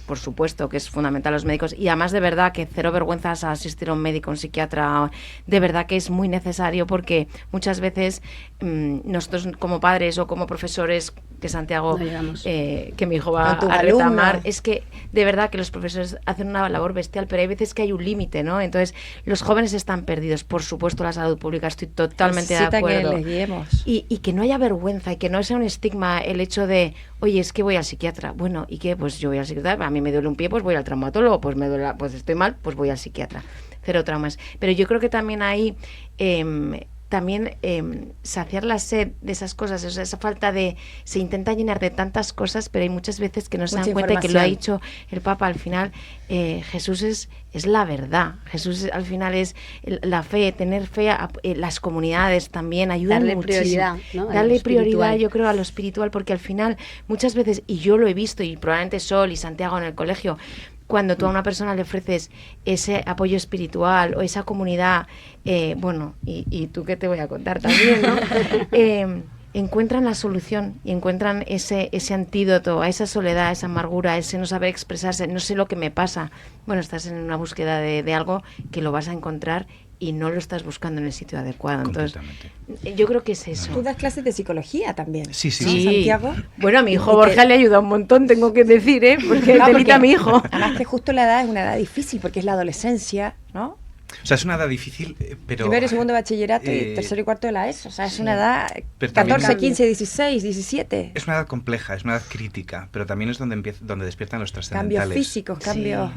por supuesto que es fundamental los médicos, y además de verdad que cero vergüenzas a asistir a un médico, un psiquiatra, de verdad que es muy necesario, porque muchas veces nosotros como padres o como profesores, que Santiago, que mi hijo va a retomar, es que de verdad que los profesores hacen una labor bestial, pero hay veces que hay un límite, ¿no? Entonces, los jóvenes están perdidos. Por supuesto, la salud pública, estoy totalmente de acuerdo. Que les guiemos. Y que no haya vergüenza y que no sea un estigma el hecho de, oye, es que voy al psiquiatra. Bueno, ¿y qué? Pues yo voy al psiquiatra, a mí me duele un pie, pues voy al traumatólogo, pues me duele, pues estoy mal, pues voy al psiquiatra. Cero traumas. Pero yo creo que también hay... saciar la sed de esas cosas, o sea, esa falta de... Se intenta llenar de tantas cosas, pero hay muchas veces que no se dan cuenta, y que lo ha dicho el Papa al final, Jesús es la verdad. Jesús al final es la fe, tener fe a las comunidades también, ayudan darle muchísimo. Prioridad, ¿no? Darle prioridad, yo creo, a lo espiritual, porque al final muchas veces, y yo lo he visto, y probablemente Sol y Santiago en el colegio, cuando tú a una persona le ofreces ese apoyo espiritual o esa comunidad, y tú que te voy a contar también, ¿no? Encuentran la solución y encuentran ese antídoto a esa soledad, a esa amargura, a ese no saber expresarse, no sé lo que me pasa. Bueno, estás en una búsqueda de algo que lo vas a encontrar y no lo estás buscando en el sitio adecuado. Entonces, yo creo que es eso. Tú das clases de psicología también. Sí. Santiago. Bueno, a mi hijo Borja le ayuda un montón, tengo que decir, porque telita a mi hijo. Además que justo la edad es una edad difícil, porque es la adolescencia, ¿no? O sea, es una edad difícil, pero... Primero y segundo de bachillerato y tercero y cuarto de la ESO. O sea, es una edad 14, 15, 16, 17. Es una edad compleja, es una edad crítica, pero también es donde despiertan los trascendentales. Cambios físicos, cambios...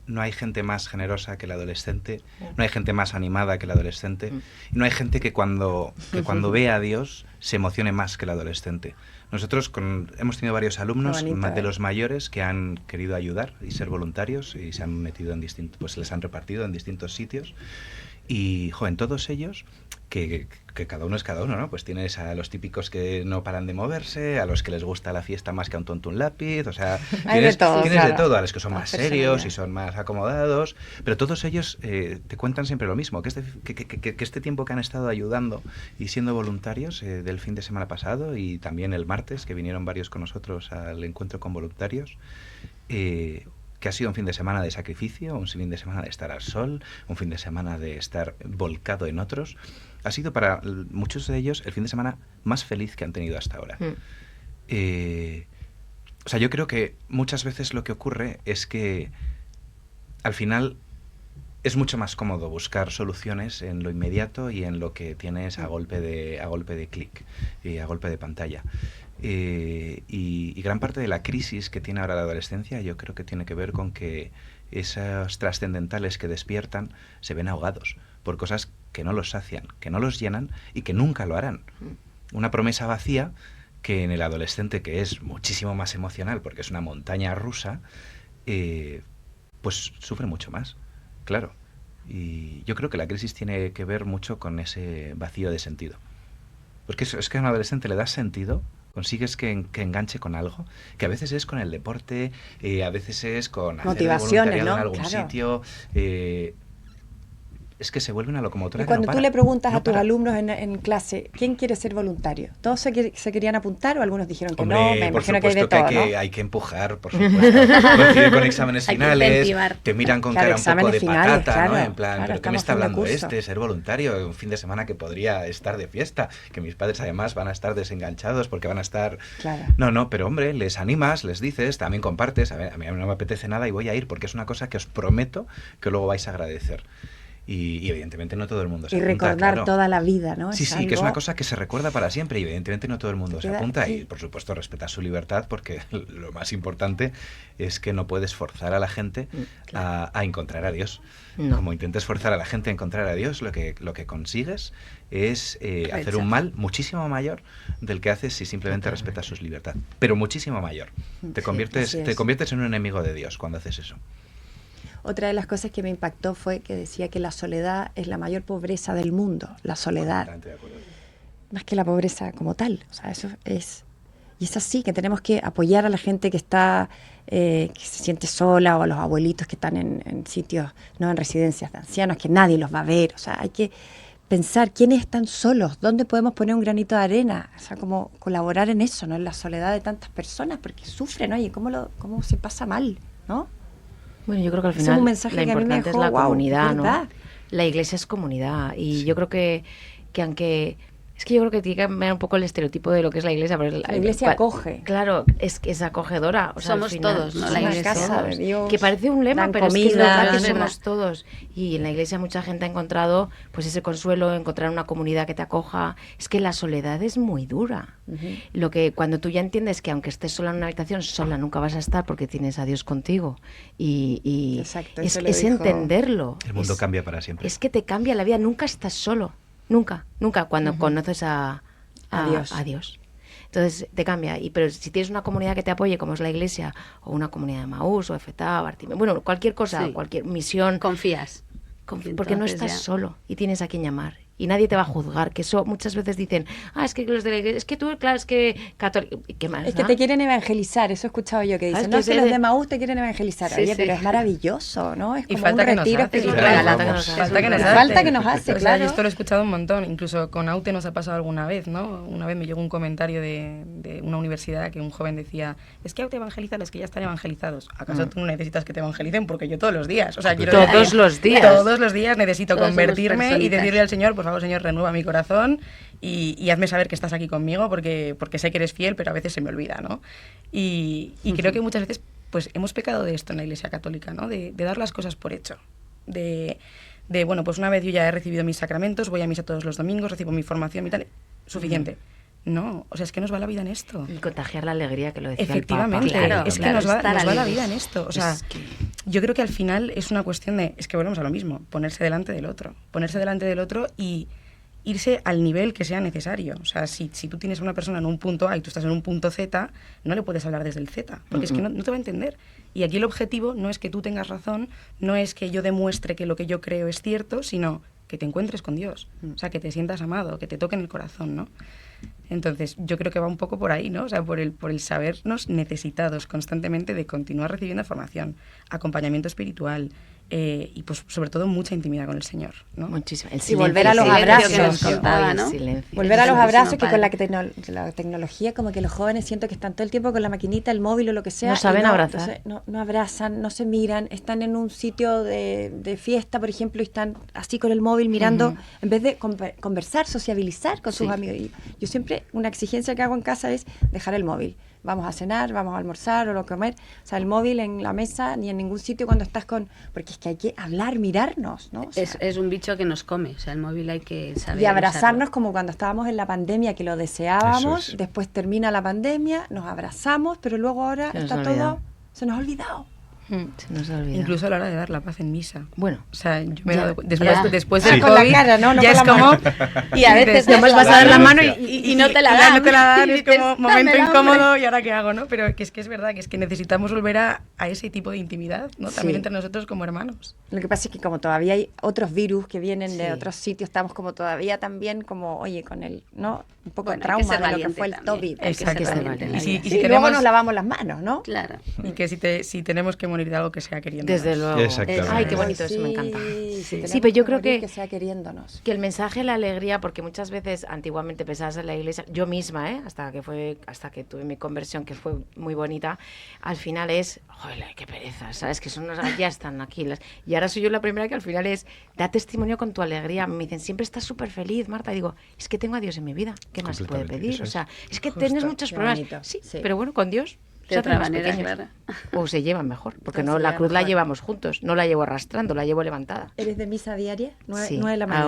No hay gente más generosa que el adolescente, no hay gente más animada que el adolescente, y no hay gente que cuando ve a Dios se emocione más que el adolescente. Nosotros hemos tenido varios alumnos de los mayores que han querido ayudar y ser voluntarios y se han metido en distintos, pues les han repartido en distintos sitios, y en todos ellos que cada uno es cada uno, ¿no? Pues tienes a los típicos que no paran de moverse, a los que les gusta la fiesta más que a un tonto un lápiz, o sea, tienes de todo, a los que son más serios y son más acomodados, pero todos ellos te cuentan siempre lo mismo, que este tiempo que han estado ayudando y siendo voluntarios del fin de semana pasado y también el martes, que vinieron varios con nosotros al encuentro con voluntarios, que ha sido un fin de semana de sacrificio, un fin de semana de estar al sol, un fin de semana de estar volcado en otros. Ha sido para muchos de ellos el fin de semana más feliz que han tenido hasta ahora. O sea, yo creo que muchas veces lo que ocurre es que al final es mucho más cómodo buscar soluciones en lo inmediato y en lo que tienes a golpe de clic y a golpe de pantalla. Y gran parte de la crisis que tiene ahora la adolescencia yo creo que tiene que ver con que esos trascendentales que despiertan se ven ahogados por cosas que no los sacian, que no los llenan y que nunca lo harán. Una promesa vacía que en el adolescente, que es muchísimo más emocional porque es una montaña rusa, pues sufre mucho más, claro. Y yo creo que la crisis tiene que ver mucho con ese vacío de sentido. Porque es que a un adolescente le das sentido, consigues que enganche con algo, que a veces es con el deporte, a veces es con hacer motivaciones, ¿no? En algún sitio. Es que se vuelve una locomotora. Y cuando tú le preguntas a tus alumnos en clase, ¿quién quiere ser voluntario? ¿Todos se querían apuntar o algunos dijeron que Hombre, no? Me imagino que hay de todo, ¿no? Hay que empujar, por supuesto. Coincide con exámenes finales, te miran con cara un poco de patata, ¿no? En plan, ¿pero qué me está hablando ser voluntario? Un fin de semana que podría estar de fiesta, que mis padres además van a estar desenganchados porque van a estar... Claro. No, pero hombre, les animas, les dices, también compartes, a mí no me apetece nada y voy a ir porque es una cosa que os prometo que luego vais a agradecer. Y evidentemente no todo el mundo se Y apunta, recordar claro. toda la vida, ¿no? Sí, Es sí, que es algo- una cosa que se recuerda para siempre y evidentemente no todo el mundo se Queda apunta aquí. y por supuesto respetar su libertad porque lo más importante es que no puedes forzar a la gente a encontrar a Dios. No. Como intentes forzar a la gente a encontrar a Dios, lo que consigues es hacer un mal muchísimo mayor del que haces si simplemente respetas su libertad, pero muchísimo mayor. Te Sí, conviertes, así es. te conviertes en un enemigo de Dios cuando haces eso. Otra de las cosas que me impactó fue que decía que la soledad es la mayor pobreza del mundo, la soledad, Completamente de acuerdo. más que la pobreza como tal. O sea, eso es... Y es así, que tenemos que apoyar a la gente que está, que se siente sola, o a los abuelitos que están en sitios, no en residencias de ancianos, que nadie los va a ver. O sea, hay que pensar quiénes están solos, dónde podemos poner un granito de arena, o sea, como colaborar en eso, ¿no? En la soledad de tantas personas, porque sufren, oye, cómo se pasa mal, ¿no? Bueno, yo creo que al Ese es final un mensaje la que a mí me importante dejó, es la guau, comunidad, es ¿no? verdad. La iglesia es comunidad y yo creo que aunque... Es que yo creo que tiene que cambiar un poco el estereotipo de lo que es la iglesia. Porque La iglesia acoge. Claro, es que es acogedora. O sea, Somos al final, todos, ¿no? somos La Una iglesia. casa todos. de Dios. Que parece un lema, Dan pero es que es comida, verdad que es somos verdad. todos. Y en la iglesia mucha gente ha encontrado pues ese consuelo, encontrar una comunidad que te acoja. Es que la soledad es muy dura. Lo que cuando tú ya entiendes que aunque estés sola en una habitación, sola nunca vas a estar porque tienes a Dios contigo. Y Exacto, es, eso lo es dijo- entenderlo. El mundo Es- cambia para siempre. Es que te cambia la vida. Nunca estás solo. Nunca, nunca. Cuando conoces a Dios. Dios. Entonces te cambia. Pero si tienes una comunidad que te apoye, como es la iglesia, o una comunidad de Maús, o FETA, Bartimeo, bueno, cualquier cosa, Sí. cualquier misión, Confías. porque no Entonces estás ya. solo y tienes a quien llamar. Y nadie te va a juzgar, que eso muchas veces dicen, es que los de la iglesia, es que tú, claro, es que católico, ¿qué más? Es que da? te quieren evangelizar, eso he escuchado yo que dicen, es no, que es que sé los de- de Maús te quieren evangelizar. Sí, Oye, sí. pero es maravilloso, ¿no? Es Y como falta un que nos retiro hace. espiritual. Claro, Falta que nos hace. que nos Falta hace. que nos hace, O sea, claro. yo esto lo he escuchado un montón. Incluso con Aute nos ha pasado alguna vez, ¿no? Una vez me llegó un comentario de una universidad que un joven decía, es que Aute evangeliza a los que ya están evangelizados. ¿Acaso tú no necesitas que te evangelicen? Porque yo todos los días. O sea, quiero Todos decir, los días. Todos los días necesito Todos somos convertirme y personitas. decirle al Señor, por favor, Señor, renueva mi corazón y hazme saber que estás aquí conmigo porque sé que eres fiel, pero a veces se me olvida, ¿no? Y creo que muchas veces pues hemos pecado de esto en la Iglesia Católica, ¿no? De dar las cosas por hecho. Bueno, pues una vez yo ya he recibido mis sacramentos, voy a misa todos los domingos, recibo mi formación y tal, suficiente. No, o sea, es que nos va la vida en esto. Y contagiar la alegría que lo decía Efectivamente, el Papa. Claro, es que claro, nos va estar la alegres. vida en esto. O sea, Es que- yo creo que al final es una cuestión de, es que volvemos a lo mismo, ponerse delante del otro. Ponerse delante del otro y irse al nivel que sea necesario. O sea, si tú tienes a una persona en un punto A y tú estás en un punto Z, no le puedes hablar desde el Z, porque es que no te va a entender. Y aquí el objetivo no es que tú tengas razón, no es que yo demuestre que lo que yo creo es cierto, sino que te encuentres con Dios. O sea, que te sientas amado, que te toque en el corazón, ¿no? Entonces, yo creo que va un poco por ahí, ¿no? O sea, por el sabernos necesitados constantemente de continuar recibiendo formación, acompañamiento espiritual y, pues, sobre todo, mucha intimidad con el Señor, ¿no? Muchísimo. El Y volver a los silencio, abrazos. que nos Silencio. contaba, Ay, ¿no? el Silencio. Volver a los Santísimo abrazos, que con Padre. la tecnología, como que los jóvenes siento que están todo el tiempo con la maquinita, el móvil o lo que sea. No y saben abrazar. entonces no abrazan, no se miran, están en un sitio de fiesta, por ejemplo, y están así con el móvil mirando, en vez de conversar, sociabilizar con sus amigos. Y yo siempre, una exigencia que hago en casa es dejar el móvil. Vamos a cenar, vamos a almorzar o a comer. O sea, el móvil en la mesa ni en ningún sitio cuando estás con... Porque es que hay que hablar, mirarnos, ¿no? O sea, Es un bicho que nos come, o sea, el móvil hay que saber y abrazarnos usarlo. como cuando estábamos en la pandemia, que lo deseábamos, Eso es. después termina la pandemia, nos abrazamos, pero luego ahora Se nos está ha todo... olvidado. Se nos ha olvidado. Se nos olvida. Incluso a la hora de dar la paz en misa. Bueno, O sea, yo me he Ya, dado ya. después Sí. del Con la COVID, cara, ¿no? No ya con es la como... mano. Y a veces Después vas vas a dar la mano y no te la dan. no te la dan, Y es dices, como momento "Dámela, incómodo, hombre". ¿y ahora qué hago, no? Pero que es verdad, que es que necesitamos volver a ese tipo de intimidad, ¿no? También Sí. entre nosotros como hermanos. Lo que pasa es que como todavía hay otros virus que vienen de Sí. otros sitios, estamos como todavía también como, oye, con el, ¿no? Un poco Bueno, de hay que trauma ser de lo que valiente fue el también. COVID. Hay que ser Exacto. valiente en la Y si- vida. y Y si luego tenemos- nos lavamos las manos, ¿no? Claro. Y que si tenemos que morir de algo que sea queriendo. desde luego. Exactamente. Ay, qué bonito, eso me Sí, encanta. si Sí, tenemos pero yo creo morir, que sea queriéndonos. que el mensaje de la alegría, porque muchas veces antiguamente pensabas en la iglesia, yo misma, hasta que tuve mi conversión, que fue muy bonita, al final es, joder, qué pereza, ¿sabes? Que son ya están aquí. Y ahora soy yo la primera que al final es, da testimonio con tu alegría. Me dicen, siempre estás súper feliz, Marta. Y digo, es que tengo a Dios en mi vida, ¿qué más se puede Completamente, pedir? eso O es. sea, es que Justo, tienes muchos qué problemas. bonito, Sí, sí. pero bueno, con Dios Se De hacen otra más manera, pequeños. claro. O se llevan mejor, porque O no, se la llevan cruz la mejor. llevamos juntos, no la llevo arrastrando, la llevo levantada. ¿Eres de misa diaria? Sí, 9 de la mañana.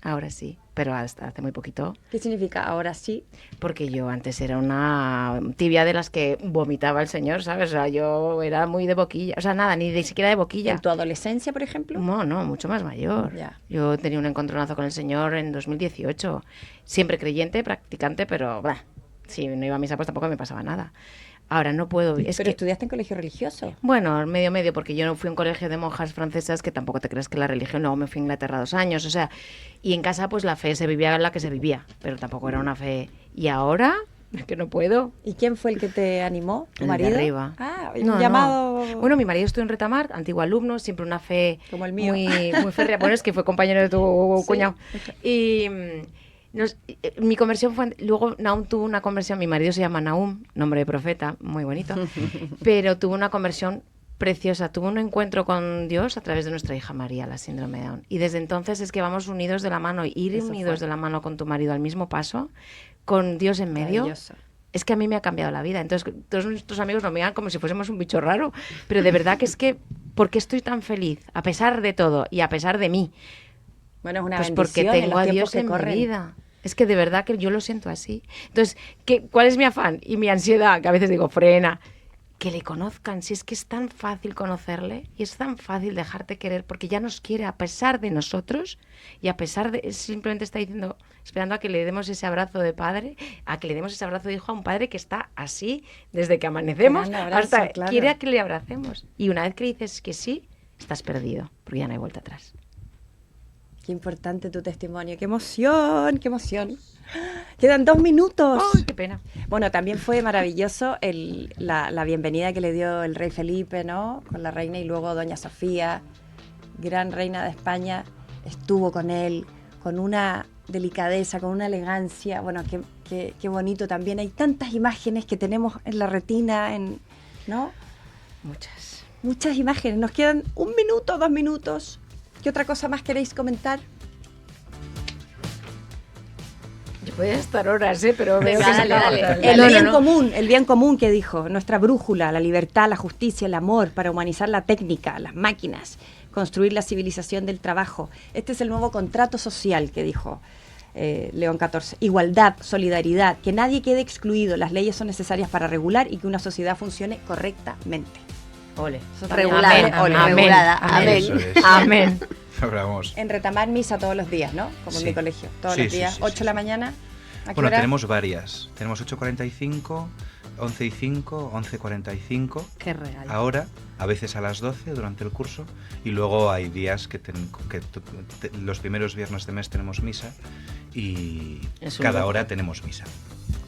ahora sí, pero hasta hace muy poquito, ¿Qué significa ahora sí? porque yo antes era una tibia de las que vomitaba el Señor, ¿sabes? O sea, yo era muy de boquilla, o sea, nada, ni de siquiera de boquilla. ¿En tu adolescencia, por ejemplo? No, mucho más mayor. Ya. Yo tenía un encontronazo con el Señor en 2018. Siempre creyente, practicante, pero bah, si no iba a misa pues tampoco me pasaba nada. Ahora no puedo... Es Pero que, estudiaste en colegio religioso. bueno, medio, porque yo no fui a un colegio de monjas francesas, que tampoco te crees que la religión, luego me fui a Inglaterra 2 años, o sea, y en casa pues la fe se vivía la que se vivía, pero tampoco era una fe... Y ahora, es que no puedo. ¿Y quién fue el que te animó? ¿Tu El de marido? arriba. Ah, No, un llamado... Bueno, mi marido estuvo en Retamar, antiguo alumno, siempre una fe Como el mío. muy férrea. Bueno, es que fue compañero de tu Sí. cuñado. Y mi conversión fue... Luego Nahum tuvo una conversión, mi marido se llama Nahum, nombre de profeta, muy bonito, pero tuvo una conversión preciosa, tuvo un encuentro con Dios a través de nuestra hija María, la síndrome de Down. Y desde entonces es que vamos unidos de la mano, ir Eso unidos fue. de la mano con tu marido al mismo paso, con Dios en medio. Maravilloso. Es que a mí me ha cambiado la vida. Entonces, todos nuestros amigos nos miran como si fuésemos un bicho raro. Pero de verdad que es que, ¿por qué estoy tan feliz? A pesar de todo y a pesar de mí. Bueno, es una Pues bendición porque en tengo los a tiempos Dios que en mi corren. vida. Es que de verdad que yo lo siento así. Entonces, ¿cuál es mi afán y mi ansiedad? Que a veces digo, frena. Que le conozcan. Si es que es tan fácil conocerle y es tan fácil dejarte querer porque ya nos quiere a pesar de nosotros y a pesar de... Simplemente está diciendo, esperando a que le demos ese abrazo de padre, a que le demos ese abrazo de hijo a un padre que está así desde que amanecemos Te da un abrazo, hasta claro. quiere a que le abracemos. Y una vez que dices que sí, estás perdido porque ya no hay vuelta atrás. Qué importante tu testimonio. ¡Qué emoción! ¡Qué emoción! Quedan 2 minutos. ¡Ay, qué pena! Bueno, también fue maravilloso la bienvenida que le dio el rey Felipe, ¿no? Con la reina y luego doña Sofía, gran reina de España, estuvo con él con una delicadeza, con una elegancia. Bueno, qué bonito también. Hay tantas imágenes que tenemos en la retina, ¿no? Muchas. Muchas imágenes. Nos quedan 1 minuto, 2 minutos. ¿Qué otra cosa más queréis comentar? Yo podía estar horas, pero veo Venga, que se dale, acaba. dale. El bien común que dijo, nuestra brújula, la libertad, la justicia, el amor, para humanizar la técnica, las máquinas, construir la civilización del trabajo. Este es el nuevo contrato social que dijo León XIV. Igualdad, solidaridad, que nadie quede excluido. Las leyes son necesarias para regular y que una sociedad funcione correctamente. Ole. Eso también. Regulada, Amén. Amén. regulada. Amén. Amén. Eso es. Amén. Ahora vamos. En Retamar misa todos los días, ¿no? Como en Sí. mi colegio, todos Sí, los sí, días. sí, 8 sí, de la sí. mañana. ¿A qué Bueno, hora? tenemos varias. Tenemos 8:45, 11:05, 11:45. Qué real. Ahora, a veces a las 12 durante el curso, y luego hay días que los primeros viernes de mes tenemos misa y Es un cada lujo. hora tenemos misa.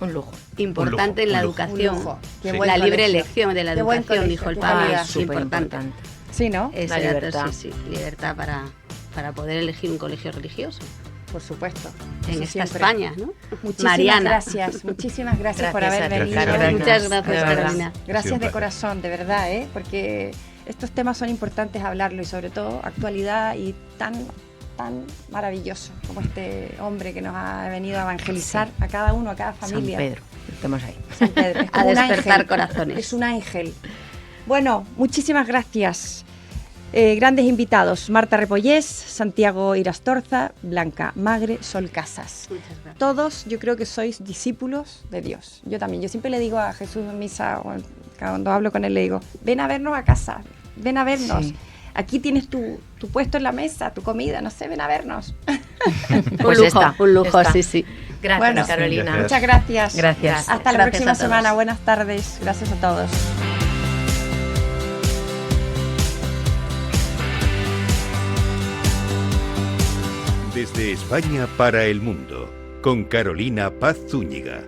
Un lujo. Importante un en la lujo. educación. Un lujo. Qué Sí. buen La libre colegio. elección de la Qué buen educación, colegio, dijo el qué Papa. calidad. Es Súper importante. importante. Sí, ¿no? Ese La dato, libertad. sí, sí. Libertad para poder elegir un colegio religioso. Por supuesto. En Eso esta siempre. España, ¿no? Muchísimas Mariana. gracias por Gracias haber a ti, venido. Carolina. Muchas gracias, De verdad. Carolina. Gracias Sí, un de placer. corazón, de verdad, porque estos temas son importantes hablarlo y sobre todo actualidad y tan maravilloso como este hombre que nos ha venido a evangelizar a cada uno, a cada familia. San Pedro. Estamos ahí. San Pedro. Es A como un despertar ángel. corazones. Es un ángel. Bueno, muchísimas gracias. Grandes invitados, Marta Repollés, Santiago Irastorza, Blanca Magre, Sol Casas. Muchas gracias. Todos yo creo que sois discípulos de Dios. Yo también. Yo siempre le digo a Jesús en misa, o cuando hablo con él, le digo, ven a vernos a casa, ven a vernos. Sí. Aquí tienes tu puesto en la mesa, tu comida, no sé, ven a vernos. Pues un lujo, está, un lujo, está. sí, sí. Gracias, Bueno, Carolina. gracias. Muchas gracias. Gracias. Hasta la Gracias próxima a todos. semana. Buenas tardes. Gracias a todos. Desde España para el mundo, con Carolina Paz Zúñiga.